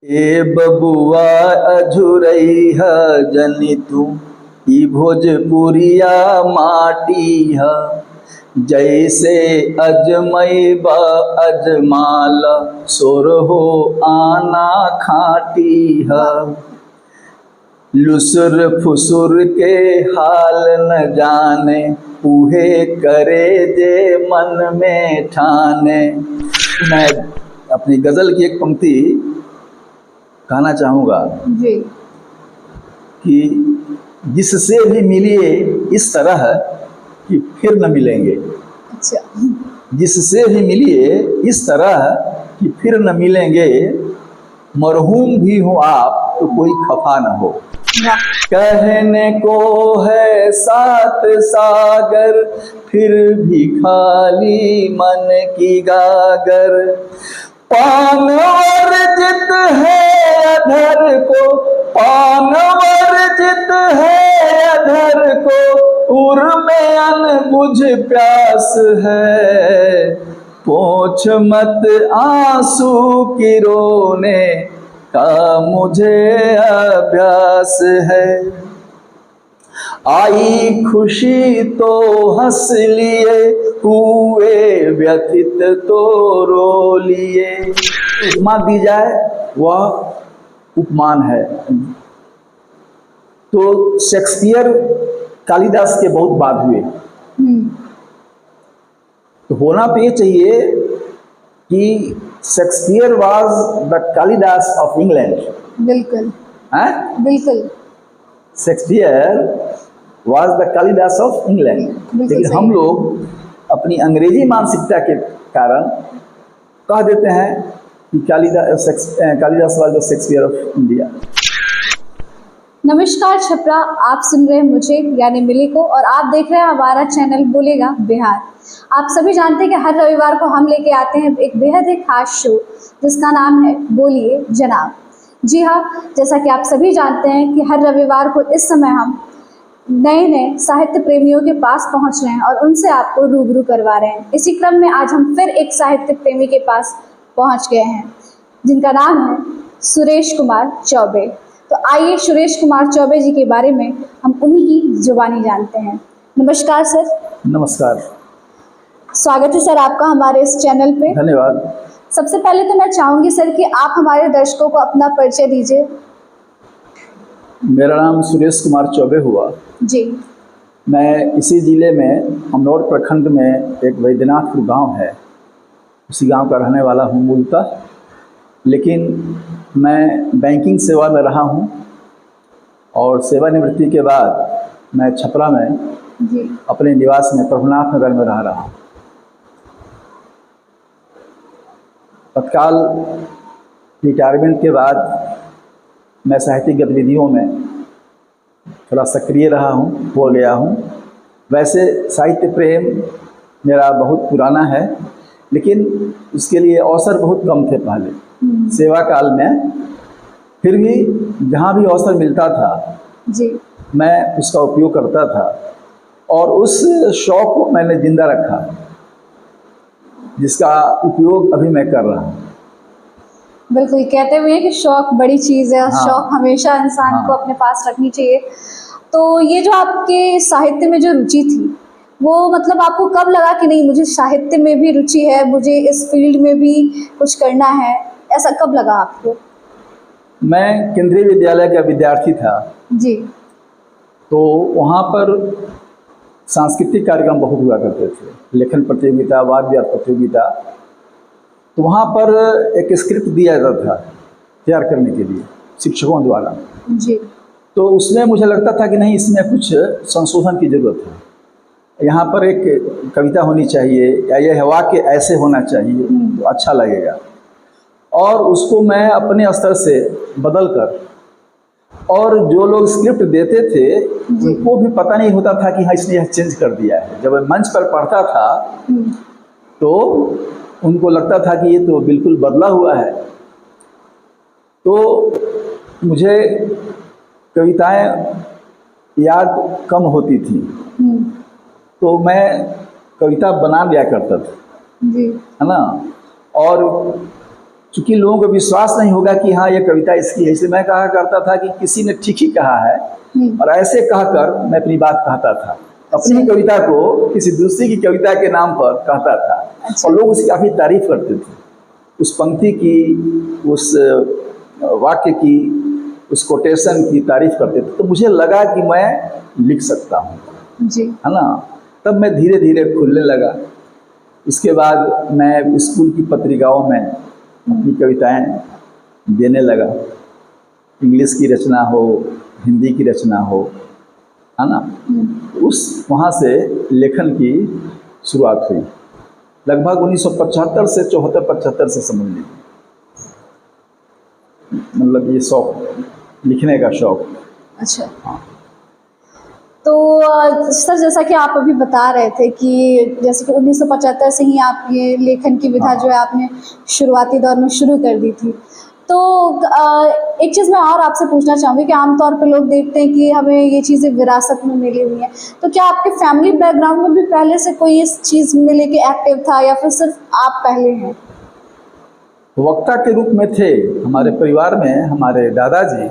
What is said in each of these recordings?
ए बबुआ अझुरैहा जनि तू ई भोजपुरिया माटी ह। जैसे अजमैबा अजमाल सोरहो आना खाटी ह। लुसुर फुसुर के हाल न जाने उहे करे जे मन में ठाने। मैं अपनी गज़ल की एक पंक्ति कहना चाहूँगा जी। कि जिससे भी मिलिए इस तरह कि फिर न मिलेंगे। अच्छा। जिससे भी मिलिए इस तरह कि फिर न मिलेंगे। मरहूम भी हो आप तो कोई खफा न हो। कहने को है सात सागर फिर भी खाली मन की गागर। पान वर्जित है अधर को, पान वर्जित है अधर को, उर में अनबुझ प्यास है। पोंछ मत आंसू की रोने का मुझे अभ्यास है। आई खुशी तो हंस लिए, हुए व्यथित तो रो लिए। उपमा दी जाए वह उपमान है। तो शेक्सपियर कालिदास के बहुत बाद हुए। तो होना तो ये चाहिए कि Shakespeare was the Kalidas of England. बिल्कुल बिल्कुल। Shakespeare was the Kalidas of England. लेकिन हम लोग अपनी अंग्रेजी मानसिकता के कारण कह देते हैं कि Kalidas was the Shakespeare of India. नमस्कार छपरा, आप सुन रहे हैं मुझे यानी मिली को और आप देख रहे हैं हमारा चैनल बोलेगा बिहार। आप सभी जानते हैं कि हर रविवार को हम लेके आते हैं एक बेहद ही खास शो जिसका नाम है बोलिए जनाब। जी हाँ, जैसा कि आप सभी जानते हैं कि हर रविवार को इस समय हम नए नए साहित्य प्रेमियों के पास पहुंच रहे हैं और उनसे आपको रूबरू करवा रहे हैं। इसी क्रम में आज हम फिर एक साहित्य प्रेमी के पास पहुंच गए हैं जिनका नाम है सुरेश कुमार चौबे। तो आइए सुरेश कुमार चौबे जी के बारे में हम उन्हीं की जुबानी जानते हैं। नमस्कार सर। नमस्कार। स्वागत है सर आपका हमारे इस चैनल पे। धन्यवाद। सबसे पहले तो मैं चाहूंगी सर कि आप हमारे दर्शकों को अपना परिचय दीजिए। मेरा नाम सुरेश कुमार चौबे हुआ जी। मैं इसी ज़िले में अमनौर प्रखंड में एक वैद्यनाथपुर गांव है, उसी गांव का रहने वाला हूं मूलतः। लेकिन मैं बैंकिंग सेवा में रहा हूं और सेवानिवृत्ति के बाद मैं छपरा में जी। अपने निवास में प्रभुनाथ नगर में रह रहा हूं। तत्काल रिटायरमेंट के बाद मैं साहित्यिक गतिविधियों में थोड़ा सक्रिय रहा हूँ, हो गया हूँ। वैसे साहित्य प्रेम मेरा बहुत पुराना है, लेकिन उसके लिए अवसर बहुत कम थे पहले सेवा काल में। फिर भी जहाँ भी अवसर मिलता था जी, मैं उसका उपयोग करता था और उस शौक़ को मैंने जिंदा रखा, जिसका उपयोग अभी मैं कर रहा हूँ। बिल्कुल, कहते हुए कि शौक बड़ी चीज़ है और हाँ। शौक हमेशा इंसान को अपने पास रखनी चाहिए। तो ये जो आपके साहित्य में जो रुचि थी वो मतलब आपको कब लगा कि नहीं मुझे साहित्य में भी रुचि है, मुझे इस फील्ड में भी कुछ करना है, ऐसा कब लगा आपको? मैं केंद्रीय विद्यालय का विद्यार्थी था जी। तो वहाँ पर सांस्कृतिक कार्यक्रम बहुत हुआ करते थे, लेखन प्रतियोगिता, वाद विवाद प्रतियोगिता। तो वहाँ पर एक स्क्रिप्ट दिया जाता था तैयार करने के लिए शिक्षकों द्वारा जी। तो उसमें मुझे लगता था कि नहीं, इसमें कुछ संशोधन की ज़रूरत है। यहाँ पर एक कविता होनी चाहिए या यह वाक्य ऐसे होना चाहिए तो अच्छा लगेगा। और उसको मैं अपने स्तर से बदल कर, और जो लोग स्क्रिप्ट देते थे उनको भी पता नहीं होता था कि हाँ इसने यह चेंज कर दिया है। जब मैं मंच पर पढ़ता था तो उनको लगता था कि ये तो बिल्कुल बदला हुआ है। तो मुझे कविताएं याद कम होती थी तो मैं कविता बना लिया करता था जी, है ना। और चूँकि लोगों को विश्वास नहीं होगा कि हाँ ये कविता इसकी है, इसलिए मैं कहा करता था कि किसी ने ठीक ही कहा है, और ऐसे कहकर मैं अपनी बात कहता था। अपनी ही कविता को किसी दूसरी की कविता के नाम पर कहता था। अच्छा। और लोग उसकी काफ़ी तारीफ करते थे, उस पंक्ति की, उस वाक्य की, उस कोटेशन की तारीफ करते थे। तो मुझे लगा कि मैं लिख सकता हूँ जी। है ना। तब मैं धीरे धीरे खुलने लगा। इसके बाद मैं स्कूल की पत्रिकाओं में अपनी कविताएं देने लगा। इंग्लिश की रचना हो, हिंदी की रचना हो, है ना। उस वहाँ से लेखन की शुरुआत हुई। लगभग 1975 से 74-75 से समझ लीजिए, मतलब ये शौक, लिखने का शौक। अच्छा। तो सर, जैसा कि आप अभी बता रहे थे कि जैसे कि 1975 से ही आप ये लेखन की विधा जो है आपने शुरुआती दौर में शुरू कर दी थी। तो एक चीज़ मैं और आपसे पूछना चाहूँगी कि आमतौर पे लोग देखते हैं कि हमें ये चीज़ें विरासत में मिली हुई हैं, तो क्या आपके फैमिली बैकग्राउंड में भी पहले से कोई इस चीज़ में लेके एक्टिव था, या फिर सिर्फ आप पहले हैं? वक्ता के रूप में थे। हमारे परिवार में हमारे दादाजी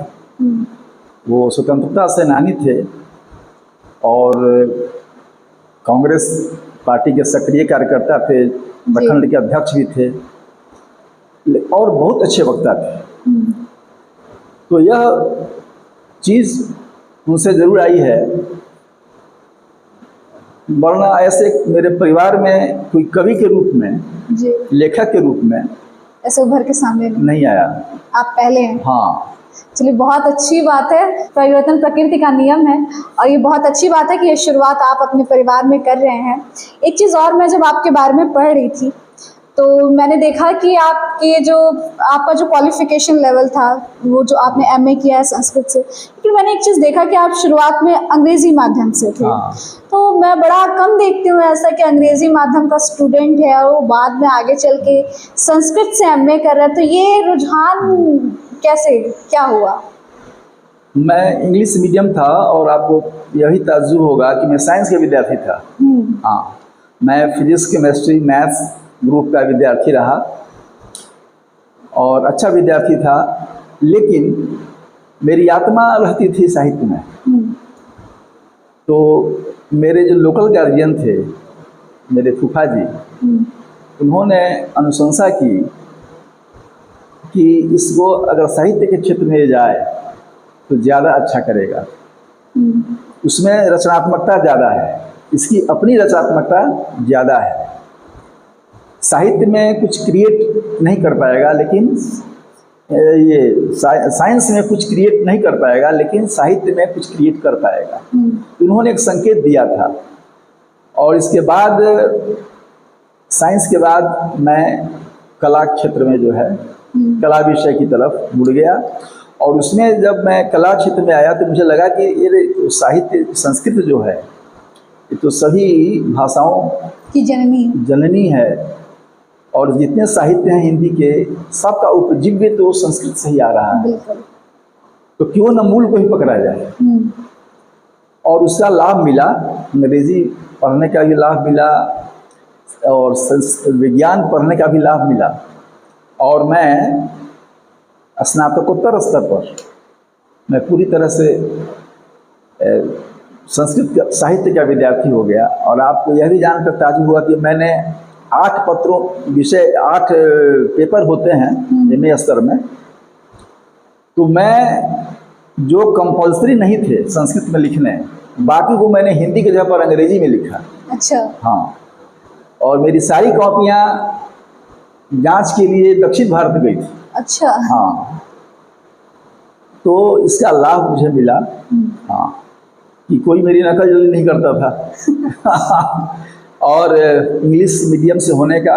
वो स्वतंत्रता सेनानी थे और कांग्रेस पार्टी के सक्रिय कार्यकर्ता थे, प्रखंड के अध्यक्ष भी थे और बहुत अच्छे वक्ता थे। तो यह चीज़ उनसे ज़रूर आई है, वरना ऐसे मेरे परिवार में कोई कवि के रूप में, लेखक के रूप में ऐसे उभर के सामने नहीं आया। आप पहले हैं। हाँ। चलिए, बहुत अच्छी बात है। परिवर्तन प्रकृति का नियम है और ये बहुत अच्छी बात है कि ये शुरुआत आप अपने परिवार में कर रहे हैं। एक चीज़ और, मैं जब आपके बारे में पढ़ रही थी तो मैंने देखा कि आपका जो क्वालिफिकेशन लेवल था, वो जो आपने एमए किया है संस्कृत से, लेकिन मैंने एक चीज़ देखा कि आप शुरुआत में अंग्रेज़ी माध्यम से थे। हाँ। तो मैं बड़ा कम देखती हूँ ऐसा कि अंग्रेज़ी माध्यम का स्टूडेंट है और वो बाद में आगे चल के संस्कृत से एमए कर रहा है। तो ये रुझान कैसे, क्या हुआ? मैं इंग्लिश मीडियम था और आपको यही ताज्जुब होगा कि मैं साइंस का विद्यार्थी था। हाँ, मैं फिजिक्स, केमिस्ट्री, मैथ्स ग्रुप का विद्यार्थी रहा और अच्छा विद्यार्थी था, लेकिन मेरी आत्मा रहती थी साहित्य में। तो मेरे जो लोकल गार्जियन थे, मेरे फूफा जी, उन्होंने अनुशंसा की कि इसको अगर साहित्य के क्षेत्र में जाए तो ज़्यादा अच्छा करेगा, उसमें रचनात्मकता ज़्यादा है, इसकी अपनी रचनात्मकता ज़्यादा है। साहित्य में कुछ क्रिएट नहीं कर पाएगा, लेकिन ये साइंस में कुछ क्रिएट नहीं कर पाएगा, लेकिन साहित्य में कुछ क्रिएट कर पाएगा। उन्होंने एक संकेत दिया था और इसके बाद साइंस के बाद मैं कला क्षेत्र में जो है कला विषय की तरफ मुड़ गया। और उसमें जब मैं कला क्षेत्र में आया तो मुझे लगा कि ये साहित्य, संस्कृत जो है, ये तो सभी भाषाओं की जननी है और जितने साहित्य हैं हिंदी के, सबका उपजीव्य तो संस्कृत से ही आ रहा है। तो क्यों न मूल को ही पकड़ा जाए। और उसका लाभ मिला, अंग्रेजी पढ़ने का भी लाभ मिला और विज्ञान पढ़ने का भी लाभ मिला। और मैं स्नातकोत्तर स्तर पर मैं पूरी तरह से संस्कृत साहित्य का विद्यार्थी हो गया। और आपको यह भी जानकर ताज्जुब हुआ कि मैंने 8 पेपर होते हैं एमए स्तर में, तो मैं जो कंपल्सरी नहीं थे संस्कृत में लिखने, बाकी को मैंने हिंदी की जगह पर अंग्रेजी में लिखा। अच्छा। हाँ, और मेरी सारी कॉपियाँ जांच के लिए दक्षिण भारत गई थी। अच्छा। हाँ, तो इसका लाभ मुझे मिला। हाँ, कि कोई मेरी नकल जल्दी नहीं करता था। और इंग्लिश मीडियम से होने का,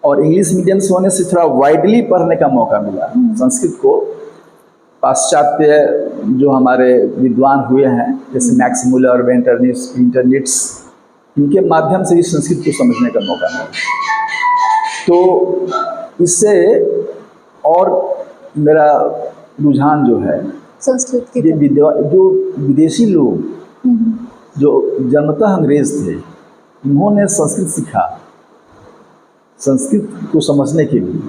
और इंग्लिश मीडियम से होने से थोड़ा वाइडली पढ़ने का मौका मिला संस्कृत को। पाश्चात्य जो हमारे विद्वान हुए हैं, जैसे मैक्स मुलर, वेंटरनिट्स, इनके माध्यम से भी संस्कृत को समझने का मौका मिला। तो इससे और मेरा रुझान जो है संस्कृत की, जो विदेशी लोग जो जन्मतः अंग्रेज थे, उन्होंने संस्कृत सीखा संस्कृत को समझने के लिए।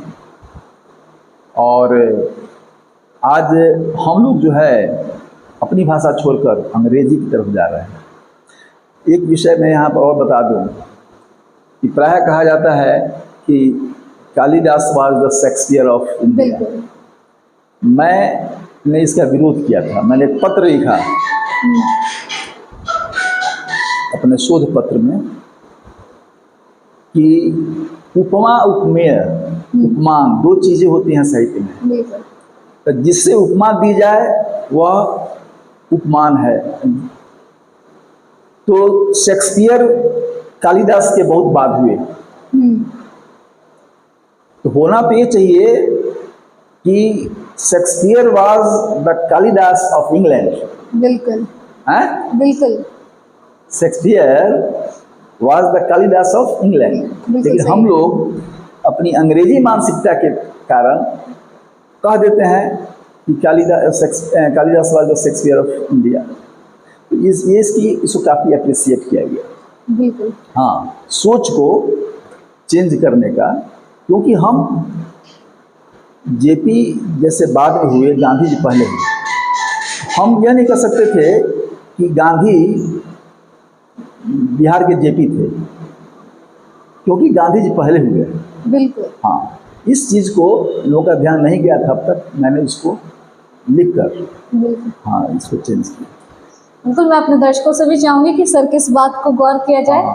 और आज हम लोग जो है अपनी भाषा छोड़कर अंग्रेजी की तरफ जा रहे हैं। एक विषय मैं यहाँ पर और बता दूँ कि प्रायः कहा जाता है कि Kalidas was the Shakespeare of India. मैंने इसका विरोध किया था। मैंने एक पत्र लिखा अपने शोध पत्र में कि उपमा उपमेय उपमान दो चीज़ें होती हैं साहित्य में, तो जिससे उपमा दी जाए वह उपमान है। तो शेक्सपियर कालिदास के बहुत बाद हुए, तो होना तो ये चाहिए कि Shakespeare was the Kalidas of England. बिल्कुल हैं? बिल्कुल Shakespeare was the Kalidas of England. लेकिन हम लोग अपनी अंग्रेजी मानसिकता के कारण कह देते हैं कि Kalidas was the Shakespeare of India. तो इसको काफ़ी अप्रिशिएट किया गया। बिल्कुल हाँ, सोच को चेंज करने का, क्योंकि हम जेपी जैसे बाद में हुए, गांधी जी पहले हुए। हम यह नहीं कह सकते थे कि गांधी बिहार के जेपी थे, क्योंकि गांधी जी पहले हुए। बिल्कुल हाँ, इस चीज़ को लोगों का ध्यान नहीं गया था, अब तक मैंने उसको लिख कर हाँ इसको चेंज किया। बिल्कुल, मैं अपने दर्शकों से भी चाहूंगी कि सर किस बात को गौर किया जाए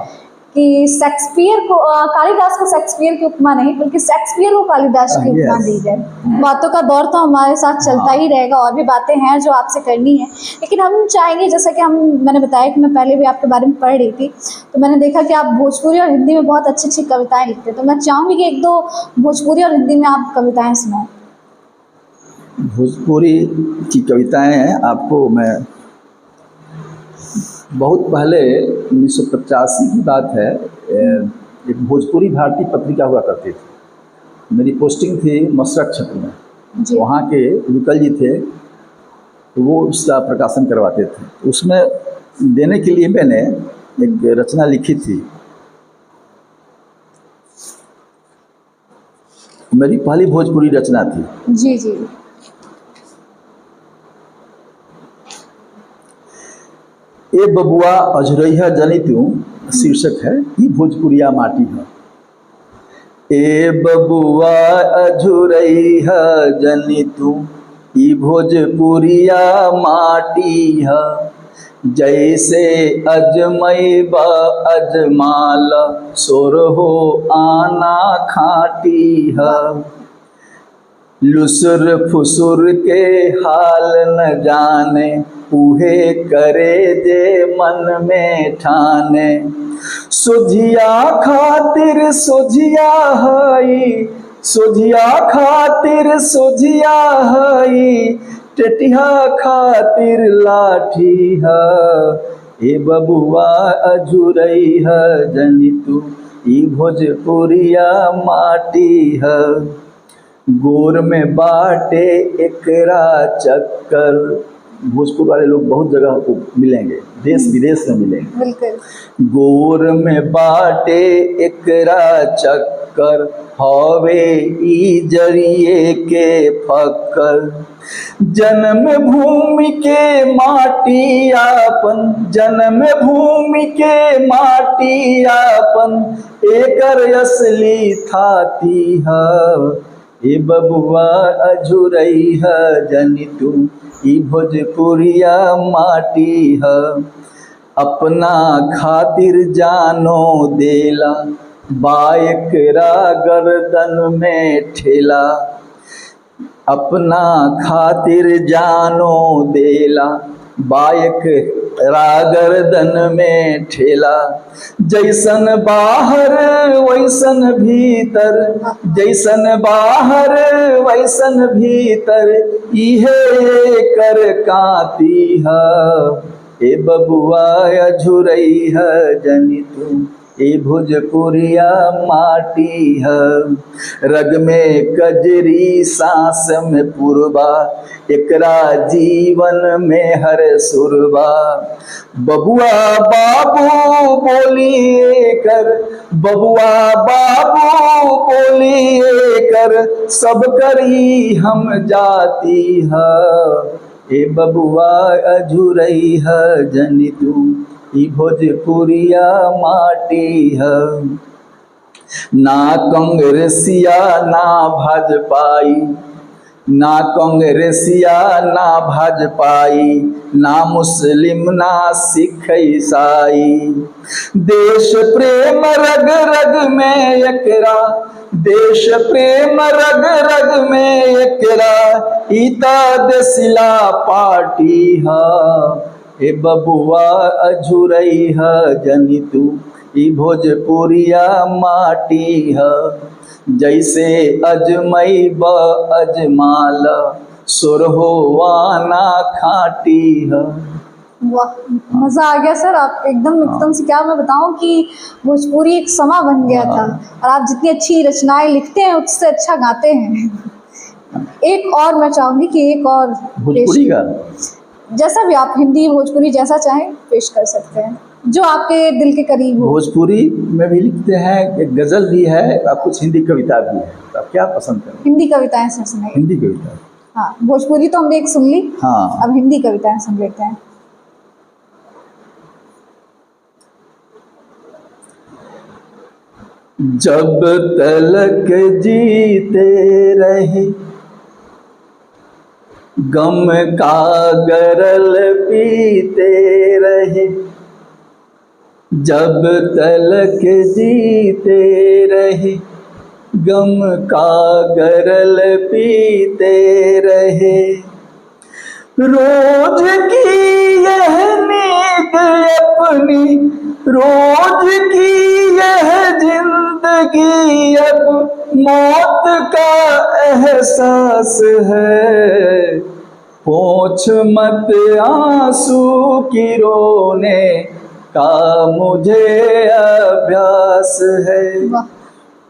कि शेक्सपियर को कालिदास को शेक्सपियर की उपमा नहीं बल्कि शेक्सपियर को कालिदास की उपमा दी जाए। बातों का दौर तो हमारे साथ चलता ही रहेगा, और भी बातें हैं जो आपसे करनी है, लेकिन हम चाहेंगे, जैसा कि मैंने बताया कि मैं पहले भी आपके बारे में पढ़ रही थी, तो मैंने देखा कि आप भोजपुरी और हिंदी में बहुत अच्छी अच्छी कविताएं लिखते हैं। तो मैं चाहूँगी कि एक दो भोजपुरी और हिंदी में आप कविताएँ सुनाएं। भोजपुरी की कविताएँ आपको मैं बहुत पहले 1985 की बात है, एक भोजपुरी भारती पत्रिका हुआ करती थी। मेरी पोस्टिंग थी मसरक क्षेत्र में, वहाँ के विकल जी थे, तो वो उसका प्रकाशन करवाते थे। उसमें देने के लिए मैंने एक रचना लिखी थी। मेरी पहली भोजपुरी रचना थी। जी जी। ए बबुआ अझुरैया जनी तू, शीर्षक है, ई भोजपुरिया माटी है। ए बबुआ अझुरैया जनी तू, ई भोजपुरिया माटी है। जैसे अजमैबा अजमाल, सोरहो आना खाटी है। लुसुर फुसुर के हाल न जाने, उहे करे जे मन में ठाने। सोझिया खातिर सोझिया हई, सोझिया खातिर सोझिया हई, टेटिया खातिर लाठी है। ए बबुआ अझुरैया जनी तू, ई भोजपुरिया माटी है। गोर में बाटे एकरा चक्कर, भोजपुर वाले लोग बहुत जगह को मिलेंगे, देश विदेश में मिलेंगे। बिल्कुल। गोर में बाटे एकरा चक्कर, हवे ई जरिए के फक्कर। जन्म भूमि के माटी आपन, जन्म भूमि के माटी आपन, एकर असली थाती है। ए बबुआ अझुरैया जनी तू, ई भोजपुरिया माटी है। अपना खातिर जानो देला, बायकरा गर्दन में ठेला। अपना खातिर जानो देला, बायक गर्दन में ठेला। जैसन बाहर वैसन भीतर, जैसन बाहर वैसन भीतर, इहे कर काती है। ए बबुआ अझुरैया जनी तू, ये भोजपुरिया माटी है, रग में कजरी सांस में पुरबा, एकरा जीवन में हर सुरबा। बबुआ बाबू बोलिए कर, बबुआ बाबू बोलिए कर, सब करी हम जाती है। ए बबुआ अझुरई है जनी तू, ई भोजपुरिया माटी है। ना कांग्रेसिया ना भाजपाई, ना कांग्रेसिया ना भाजपाई, ना मुस्लिम ना सिख ईसाई। देश प्रेम रग रग में एकरा, देश प्रेम रग रग में एकरा, ईता देसिला पार्टी है। ए बबुआ अझुरई है जनी तू, ई भोजपुरिया माटी है। जैसे अजमई ब अजमाल, सुरहोवाना खाटी है। वाह, मज़ा आ गया सर। आप एकदम से क्या मैं बताऊं कि भोजपुरी एक समा बन गया था, और आप जितनी अच्छी रचनाएं लिखते हैं उससे अच्छा गाते हैं। एक और मैं चाहूँगी कि एक और भोजपुरी का, जैसा भी आप हिंदी भोजपुरी जैसा चाहें पेश कर सकते हैं, जो आपके दिल के करीब हो। भोजपुरी में भी लिखते हैं, एक गज़ल भी है और कुछ हिंदी कविता भी है। तो आप क्या पसंद करें? हिंदी कविताएं सर सुनाइए। हिंदी कविता, हाँ, भोजपुरी तो हमने एक सुन ली, हाँ। अब हिंदी कविताएं सुन लेते हैं। जब तलक जीते रहे गम का गरल पीते रहे, जब तलक जीते रहे गम का गरल पीते रहे। रोज की यह नींद अपनी, रोज की यह जिंदगी अब मौत का एहसास है। पोंछ मत आंसू की रोने का मुझे अभ्यास है।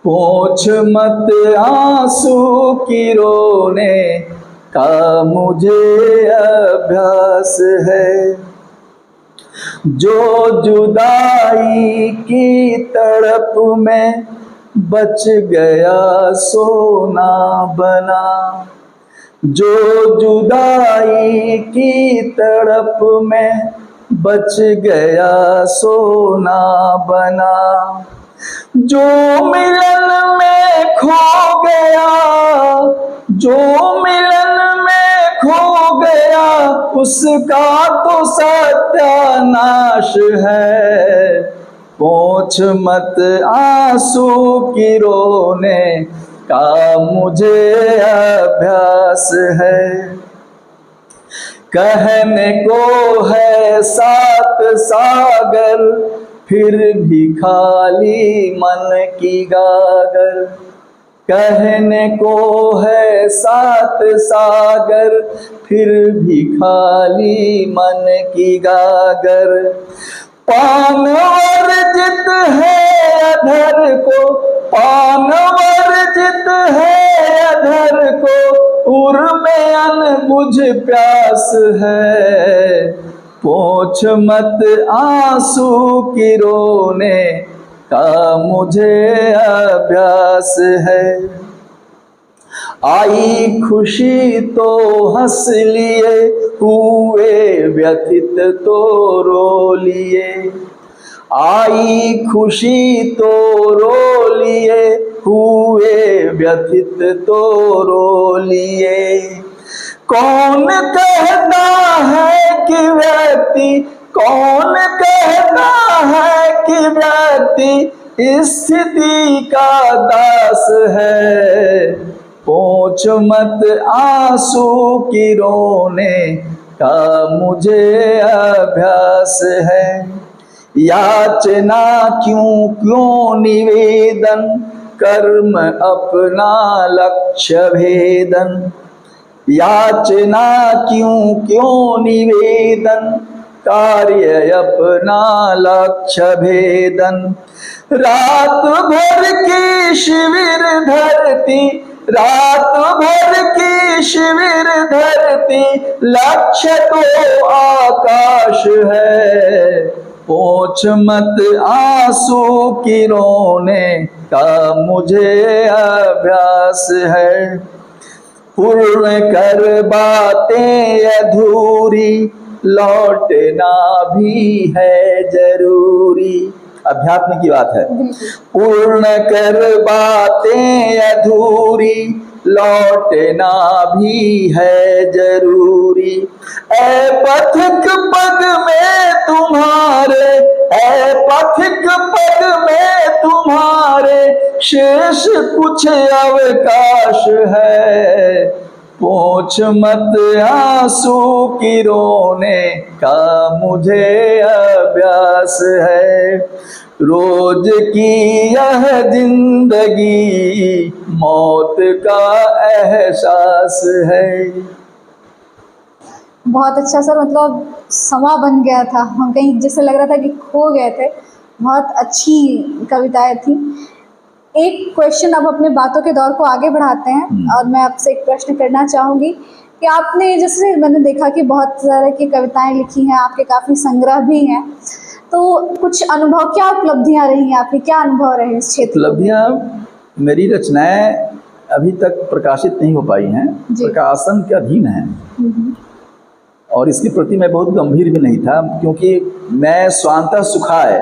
पोंछ मत आंसू की रोने का मुझे अभ्यास है। जो जुदाई की तड़प में बच गया सोना बना, जो जुदाई की तड़प में बच गया सोना बना। जो मिलन में खो गया, जो मिलन में खो गया, उसका तो सत्यानाश है। पोंछ मत आंसू की रोने का मुझे अभ्यास है। कहने को है सात सागर, फिर भी खाली मन की गागर। कहने को है सात सागर, फिर भी खाली मन की गागर। पान वर्जित है अधर को, पान वर्जित है अधर को, उर में अनबुझ प्यास है। पोंछ मत आंसू की रोने का मुझे अभ्यास है। आई खुशी तो हंस लिए, हुए व्यथित तो रो लिए। आई खुशी तो रो लिए, हुए व्यथित तो रो लिए। कौन कहता है कि व्यक्ति, कौन कहता है कि व्यक्ति स्थिति का दास है। पोंछ मत आंसू की रोने का मुझे अभ्यास है। याचना क्यों क्यों निवेदन, कर्म अपना लक्ष्य भेदन। याचना क्यों क्यों निवेदन, कार्य अपना लक्ष्य भेदन। रात भर की शिविर धरती, रात भर की शिविर धरती, लक्ष्य तो आकाश है। पोंछ मत आंसू की रोने का मुझे अभ्यास है। पूर्ण कर बातें अधूरी, लौटना भी है जरूरी। अध्यात्म की बात है। पूर्ण कर बातें अधूरी, लौटना भी है जरूरी। ऐ पथिक पद में तुम्हारे, ऐ पथिक पद में तुम्हारे, शेष कुछ अवकाश है। पोंछ मत आंसू की रोने का मुझे अभ्यास है। रोज की यह जिंदगी मौत का एहसास है। बहुत अच्छा सर, मतलब समा बन गया था, हम कहीं जैसे लग रहा था कि खो गए थे। बहुत अच्छी कविताएं थी। एक क्वेश्चन, अब अपने बातों के दौर को आगे बढ़ाते हैं और मैं आपसे एक प्रश्न करना चाहूँगी कि आपने, जैसे मैंने देखा कि बहुत तरह की कविताएं लिखी हैं, आपके काफ़ी संग्रह भी हैं, तो कुछ अनुभव, क्या उपलब्धियां रही हैं आपकी, क्या अनुभव रहे इस क्षेत्र में? उपलब्धियाँ, मेरी रचनाएं अभी तक प्रकाशित नहीं हो पाई हैं, प्रकाशन के अधीन हैं और इसके प्रति मैं बहुत गंभीर भी नहीं था, क्योंकि मैं स्वांतः सुखाय,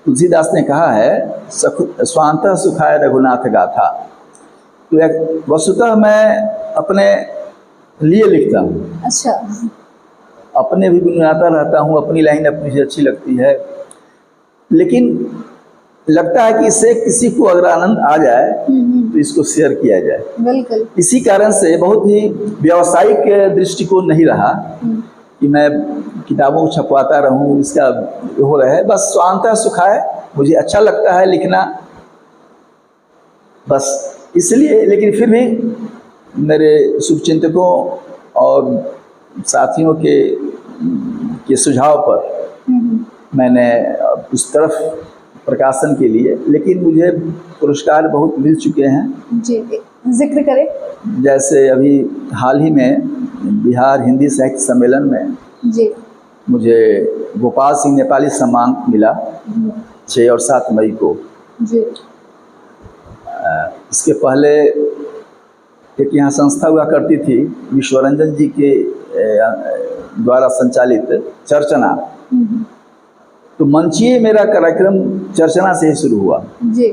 तुलसीदास ने कहा है स्वांतः सुखाय रघुनाथ गाथा। तो वस्तुतः मैं अपने लिए लिखता हूँ। अच्छा। अपने भी गुनगुनाता रहता हूँ, अपनी लाइन अपनी से अच्छी लगती है, लेकिन लगता है कि इससे किसी को अगर आनंद आ जाए तो इसको शेयर किया जाए। बिल्कुल। इसी कारण से बहुत ही व्यावसायिक दृष्टिकोण नहीं रहा कि मैं किताबों को छपवाता रहूं, इसका हो रहा है। बस स्वांतः सुखाय, मुझे अच्छा लगता है लिखना, बस इसलिए। लेकिन फिर भी मेरे शुभचिंतकों और साथियों के सुझाव पर मैंने उस तरफ प्रकाशन के लिए, लेकिन मुझे पुरस्कार बहुत मिल चुके हैं। जी, जिक्र करें। जैसे अभी हाल ही में बिहार हिंदी साहित्य सम्मेलन में जी मुझे गोपाल सिंह नेपाली सम्मान मिला 6 और 7 मई को। जी। इसके पहले एक यहाँ संस्था हुआ करती थी विश्वरंजन जी के द्वारा संचालित चर्चना, तो मंचीय मेरा कार्यक्रम चर्चना से ही शुरू हुआ। जी।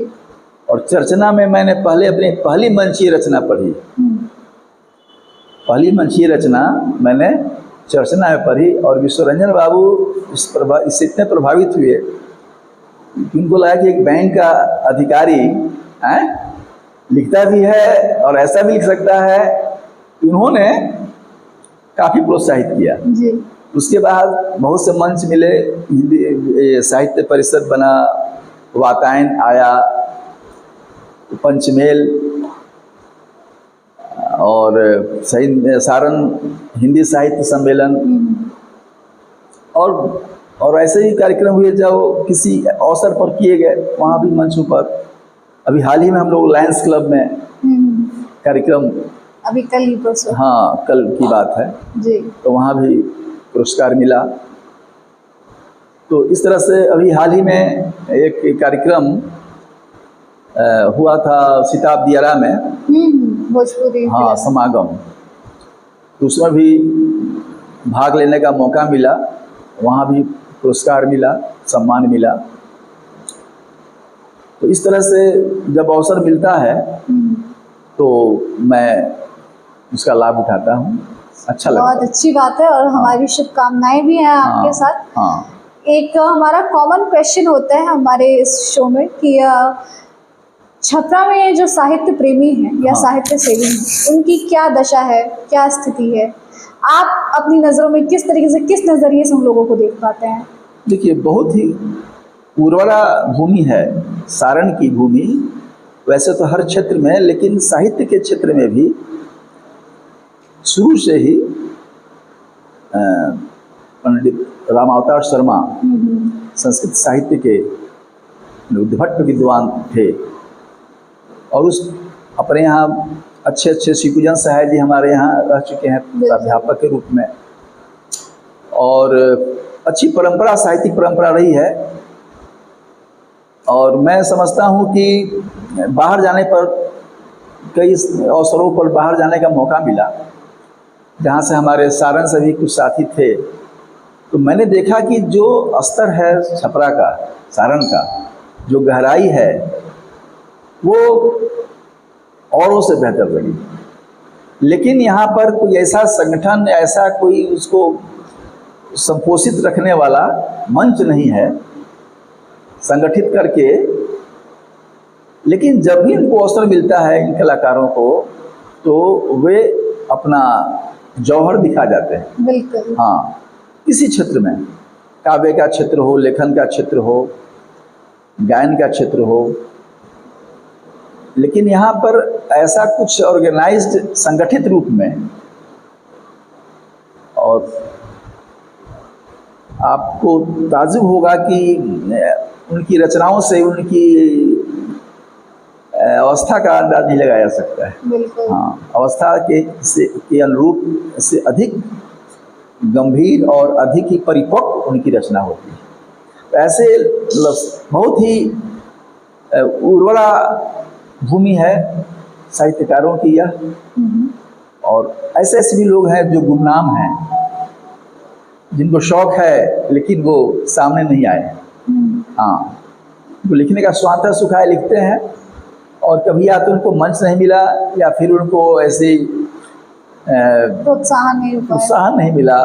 और चर्चना में मैंने पहले अपनी पहली मंचीय रचना पढ़ी। पहली मंचीय रचना मैंने चर्चना में पढ़ी और विश्वरंजन बाबू इससे इतने प्रभावित हुए कि उनको लगा कि एक बैंक का अधिकारी लिखता भी है और ऐसा भी लिख सकता है। उन्होंने काफ़ी प्रोत्साहित किया। जी। उसके बाद बहुत से मंच मिले, हिंदी साहित्य परिषद बना, वातायन आया, पंचमेल और सारण हिंदी साहित्य सम्मेलन और ऐसे ही कार्यक्रम हुए जो किसी अवसर पर किए गए, वहाँ भी मंचों पर। अभी हाल ही में हम लोग लायंस क्लब में कार्यक्रम, अभी कल ही परसों, हाँ कल की बात है जी, तो वहाँ भी पुरस्कार मिला। तो इस तरह से अभी हाल ही में एक कार्यक्रम हुआ था सिताब दियारा में, भोजपुरी, हाँ समागम, तो उसमें भी भाग लेने का मौका मिला, वहाँ भी पुरस्कार मिला, सम्मान मिला। तो इस तरह से जब अवसर मिलता है तो मैं उसका लाभ उठाता हूँ, अच्छा लगता है। बहुत अच्छी बात है और हमारी शुभकामनाएं भी हैं आपके साथ। हाँ। एक हमारा कॉमन क्वेश्चन होता है हमारे इस शो में कि छपरा में जो साहित्य प्रेमी हैं या साहित्य सेवी हैं, उनकी क्या दशा है, क्या स्थिति है? आप अपनी नज़रों में किस तरीके से, किस नज़रिए से उन लोगों को देख पाते हैं? देखिए, बहुत ही उर्वरा भूमि है सारण की भूमि, वैसे तो हर क्षेत्र में, लेकिन साहित्य के क्षेत्र में भी शुरू से ही पंडित रामावतार शर्मा संस्कृत साहित्य के उद्भट विद्वान थे, और उस अपने यहाँ अच्छे अच्छे श्रीपूजन सहाय जी हमारे यहाँ रह चुके हैं प्राध्यापक के रूप में, और अच्छी परंपरा, साहित्यिक परंपरा रही है। और मैं समझता हूँ कि बाहर जाने पर, कई अवसरों पर बाहर जाने का मौका मिला, जहाँ से हमारे सारण से भी कुछ साथी थे, तो मैंने देखा कि जो स्तर है छपरा का, सारण का, जो गहराई है, वो औरों से बेहतर लगी। लेकिन यहाँ पर कोई ऐसा संगठन, ऐसा कोई उसको संपोषित रखने वाला मंच नहीं है संगठित करके। लेकिन जब भी इनको अवसर मिलता है, इन कलाकारों को, तो वे अपना जौहर दिखा जाते हैं। बिल्कुल। हाँ, किसी क्षेत्र में, काव्य का क्षेत्र हो, लेखन का क्षेत्र हो, गायन का क्षेत्र हो, लेकिन यहाँ पर ऐसा कुछ ऑर्गेनाइज्ड, संगठित रूप में, और आपको ताज्जुब होगा कि उनकी रचनाओं से उनकी अवस्था का अंदाज नहीं लगाया जा सकता है। बिल्कुल। हाँ, अवस्था के अनुरूप से अधिक गंभीर और अधिक ही परिपक्व उनकी रचना होती है। तो ऐसे बहुत ही उर्वरा भूमि है साहित्यकारों की यह, और ऐसे ऐसे भी लोग हैं जो गुमनाम हैं, जिनको शौक है लेकिन वो सामने नहीं आए। हाँ, वो लिखने का स्वांतः सुखाए लिखते हैं, और कभी या तो उनको मंच नहीं मिला, या फिर उनको ऐसे प्रोत्साहन नहीं मिला,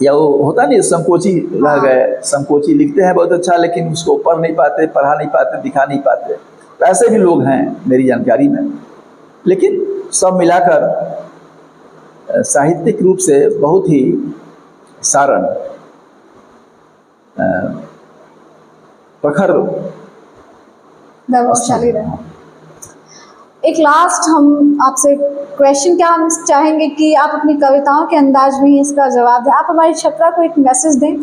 या वो होता नहीं, संकोची रह गए। संकोची लिखते हैं बहुत अच्छा, लेकिन उसको पढ़ नहीं पाते, पढ़ा नहीं पाते, दिखा नहीं पाते। तो ऐसे भी लोग हैं मेरी जानकारी में। लेकिन सब मिलाकर साहित्यिक रूप से बहुत ही सारण प्रखर वैभवशाली रहा। एक लास्ट हम आपसे क्वेश्चन, क्या हम चाहेंगे कि आप अपनी कविताओं के अंदाज में ही इसका जवाब दें। आप हमारी छपरा को एक मैसेज दें,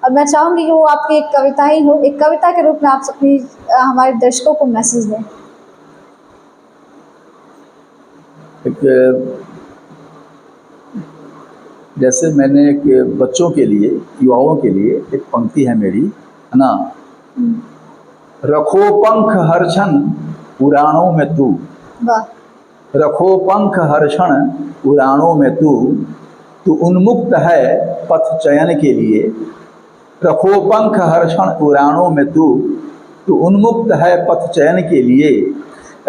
और मैं चाहूँगी कि वो आपकी एक कविता ही हो, एक कविता के रूप में आप अपनी हमारे दर्शकों को मैसेज दें। एक, जैसे मैंने एक बच्चों के लिए, युवाओं के लिए एक पंक्ति है मेरी, है ना, रखो पंख हर क्षण उड़ानों में तू, रखो पंख हर क्षण उड़ानों में तू उन्मुक्त है पथ चयन के लिए, रखो पंख हर क्षण उड़ानों में तू उन्मुक्त है पथ चयन के लिए,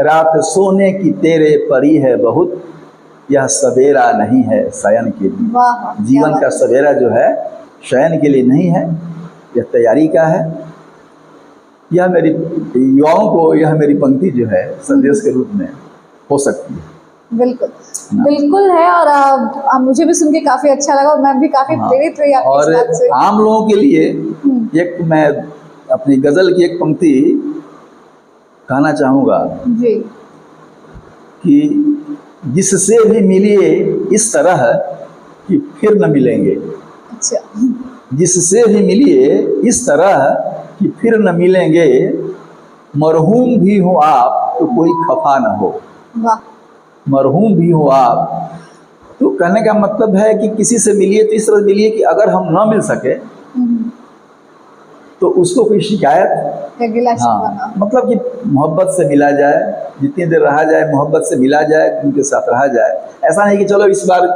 रात सोने की तेरे परी है बहुत, यह सवेरा नहीं है शयन के लिए। जीवन का सवेरा जो है शयन के लिए नहीं है, यह तैयारी का है। यह मेरी युवाओं को, यह मेरी पंक्ति जो है संदेश के रूप में हो सकती है। बिल्कुल बिल्कुल है, और मुझे भी सुन के काफ़ी अच्छा लगा, और मैं भी काफ़ी प्रेरित हुई आपकी और बात से। आम लोगों के लिए एक, मैं अपनी गज़ल की एक पंक्ति कहना चाहूँगा जी, कि जिससे भी मिलिए इस तरह कि फिर न मिलेंगे। अच्छा। जिससे भी मिलिए इस तरह कि फिर न मिलेंगे, मरहूम भी हो आप तो कोई खफा न हो। वाह। मरहूम भी हो आप, तो कहने का मतलब है कि किसी से मिलिए तो इस तरह मिलिए कि अगर हम न मिल सके तो उसको कोई शिकायत, हाँ, मतलब कि मोहब्बत से मिला जाए, जितनी देर रहा जाए मोहब्बत से मिला जाए, उनके साथ रहा जाए। ऐसा नहीं कि चलो इस बार,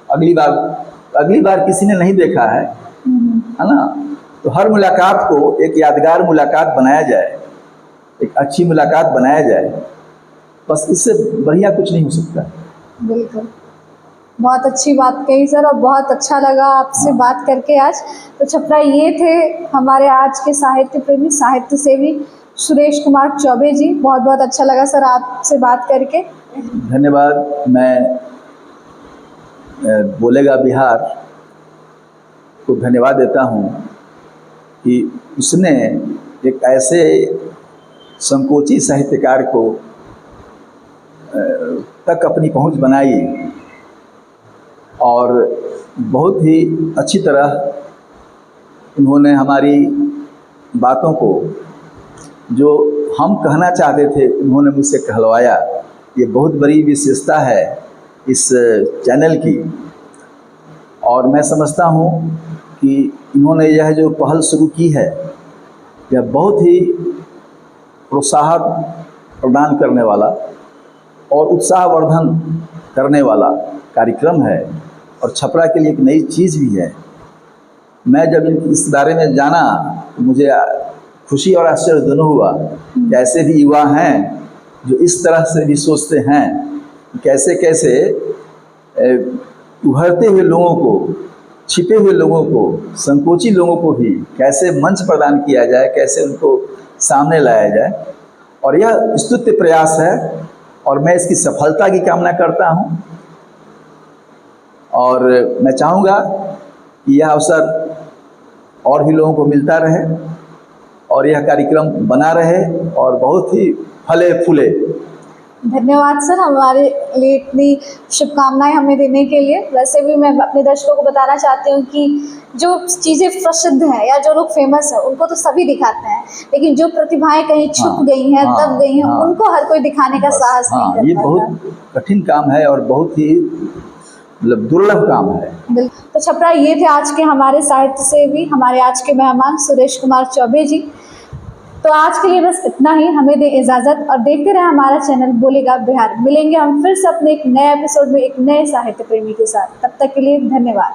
अगली बार किसी ने नहीं देखा है ना, तो हर मुलाकात को एक यादगार मुलाकात बनाया जाए, एक अच्छी मुलाकात बनाया जाए, बस इससे बढ़िया कुछ नहीं हो सकता। बिल्कुल, बहुत अच्छी बात कही सर, और बहुत अच्छा लगा आपसे बात करके आज। तो छपरा, ये थे हमारे आज के साहित्य प्रेमी, साहित्य सेवी सुरेश कुमार चौबे जी। बहुत बहुत अच्छा लगा सर आपसे बात करके। धन्यवाद। मैं बोलेगा बिहार को धन्यवाद देता हूँ कि उसने एक ऐसे संकोची साहित्यकार को तक अपनी पहुँच बनाई, और बहुत ही अच्छी तरह उन्होंने हमारी बातों को जो हम कहना चाहते थे उन्होंने मुझसे कहलवाया। ये बहुत बड़ी विशेषता है इस चैनल की। और मैं समझता हूँ कि इन्होंने यह जो पहल शुरू की है यह बहुत ही प्रोत्साहन प्रदान करने वाला और उत्साहवर्धन करने वाला कार्यक्रम है और छपरा के लिए एक नई चीज़ भी है। मैं जब इस बारे में जाना तो मुझे खुशी और आश्चर्य दोनों हुआ कि ऐसे भी युवा हैं जो इस तरह से भी सोचते हैं, कैसे कैसे उभरते हुए लोगों को, छिपे हुए लोगों को, संकोची लोगों को भी कैसे मंच प्रदान किया जाए, कैसे उनको सामने लाया जाए। और यह स्तुत्य प्रयास है और मैं इसकी सफलता की कामना करता हूँ। और मैं चाहूँगा कि यह अवसर और भी लोगों को मिलता रहे और यह कार्यक्रम बना रहे और बहुत ही फले फूले। धन्यवाद सर, हमारे लिए इतनी शुभकामनाएं हमें देने के लिए। वैसे भी मैं अपने दर्शकों को बताना चाहती हूँ कि जो चीज़ें प्रसिद्ध हैं या जो लोग फेमस हैं उनको तो सभी दिखाते हैं, लेकिन जो प्रतिभाएं कहीं छुप गई हैं, दब गई हैं, उनको हर कोई दिखाने का साहस नहीं करता। ये बहुत कठिन काम है और बहुत ही मतलब दुर्लभ काम है। बिल्कुल। तो छपरा, ये थे आज के हमारे साहित्य से भी हमारे आज के मेहमान सुरेश कुमार चौबे जी। तो आज के लिए बस इतना ही, हमें दे इजाज़त और देखते रहे हमारा चैनल बोलेगा बिहार। मिलेंगे हम फिर से अपने एक नए एपिसोड में एक नए साहित्य प्रेमी के साथ। तब तक के लिए धन्यवाद।